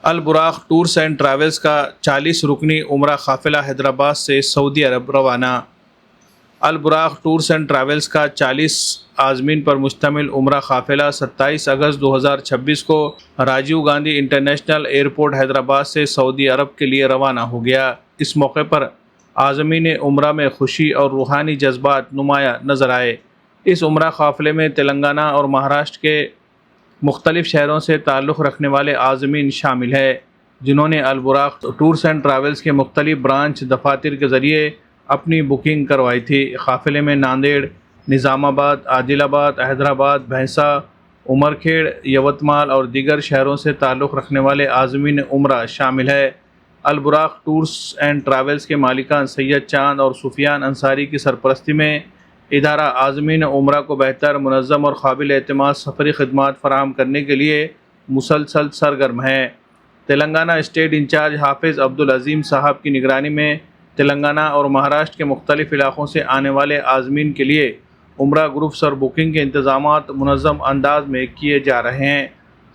البراق tours and travels کا 40 رکنی عمرہ قافلہ حیدرآباد سے سعودی عرب روانہ۔ البراق ٹورز اینڈ ٹریولز کا 40 عازمین پر مشتمل عمرہ قافلہ 27 اگست 2026 کو راجیو گاندھی انٹرنیشنل ایئرپورٹ حیدرآباد سے سعودی عرب کے لیے روانہ ہو گیا۔ اس موقع پر عازمین عمرہ میں خوشی اور روحانی جذبات نمایاں نظر آئے۔ اس عمرہ قافلے میں تلنگانہ اور مہاراشٹر کے مختلف شہروں سے تعلق رکھنے والے عازمین شامل ہیں، جنہوں نے البراق ٹورز اینڈ ٹریولز کے مختلف برانچ دفاتر کے ذریعے اپنی بکنگ کروائی تھی۔ قافلے میں ناندیڑ، نظام آباد، عادل آباد، حیدرآباد، بھینسا، امرکھیڑ، یوتمال اور دیگر شہروں سے تعلق رکھنے والے عازمین عمرہ شامل ہیں۔ البراق ٹورز اینڈ ٹریولز کے مالکان سید چاند اور سفیان انصاری کی سرپرستی میں ادارہ عازمین عمرہ کو بہتر، منظم اور قابل اعتماد سفری خدمات فراہم کرنے کے لیے مسلسل سرگرم ہے۔ تلنگانہ اسٹیٹ انچارج حافظ عبدالعظیم صاحب کی نگرانی میں تلنگانہ اور مہاراشٹر کے مختلف علاقوں سے آنے والے عازمین کے لیے عمرہ گروپس اور بکنگ کے انتظامات منظم انداز میں کیے جا رہے ہیں۔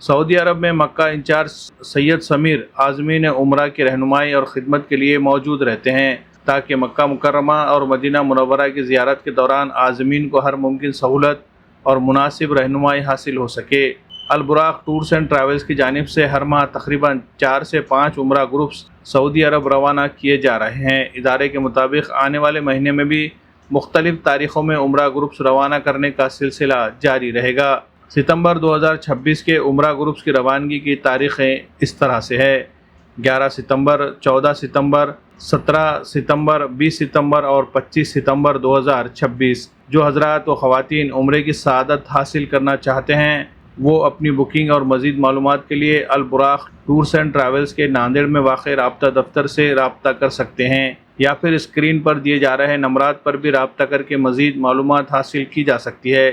سعودی عرب میں مکہ انچارج سید سمیر عازمین عمرہ کی رہنمائی اور خدمت کے لیے موجود رہتے ہیں، تاکہ مکہ مکرمہ اور مدینہ منورہ کی زیارت کے دوران عازمین کو ہر ممکن سہولت اور مناسب رہنمائی حاصل ہو سکے۔ البراق ٹورز اینڈ ٹریولز کی جانب سے ہر ماہ تقریباً 4 سے 5 عمرہ گروپس سعودی عرب روانہ کیے جا رہے ہیں۔ ادارے کے مطابق آنے والے مہینے میں بھی مختلف تاریخوں میں عمرہ گروپس روانہ کرنے کا سلسلہ جاری رہے گا۔ ستمبر 2026 کے عمرہ گروپس کی روانگی کی تاریخیں اس طرح سے ہے: 11 ستمبر، 14 ستمبر، 17 ستمبر، 20 ستمبر اور 25 ستمبر 2026۔ جو حضرات و خواتین عمرے کی سعادت حاصل کرنا چاہتے ہیں، وہ اپنی بکنگ اور مزید معلومات کے لیے البراق ٹورز اینڈ ٹریولز کے ناندیڑ میں واقع رابطہ دفتر سے رابطہ کر سکتے ہیں، یا پھر اسکرین پر دیے جا رہے نمبرات پر بھی رابطہ کر کے مزید معلومات حاصل کی جا سکتی ہے۔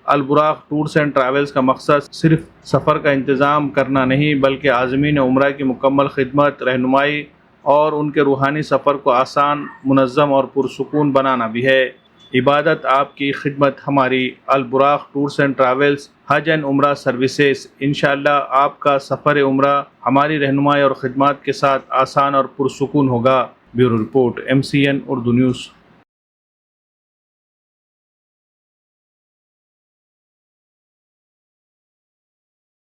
البراق ٹورز اینڈ ٹریولز کا مقصد صرف سفر کا انتظام کرنا نہیں، بلکہ عازمین عمرہ کی مکمل خدمت، رہنمائی اور ان کے روحانی سفر کو آسان، منظم اور پرسکون بنانا بھی ہے۔ عبادت آپ کی، خدمت ہماری۔ Alburaq tours and travels Hajj and Umrah services. انشاءاللہ آپ کا سفر عمرہ ہماری رہنمائی اور خدمات کے ساتھ آسان اور پرسکون ہوگا۔ Bureau report, MCN Urdu news.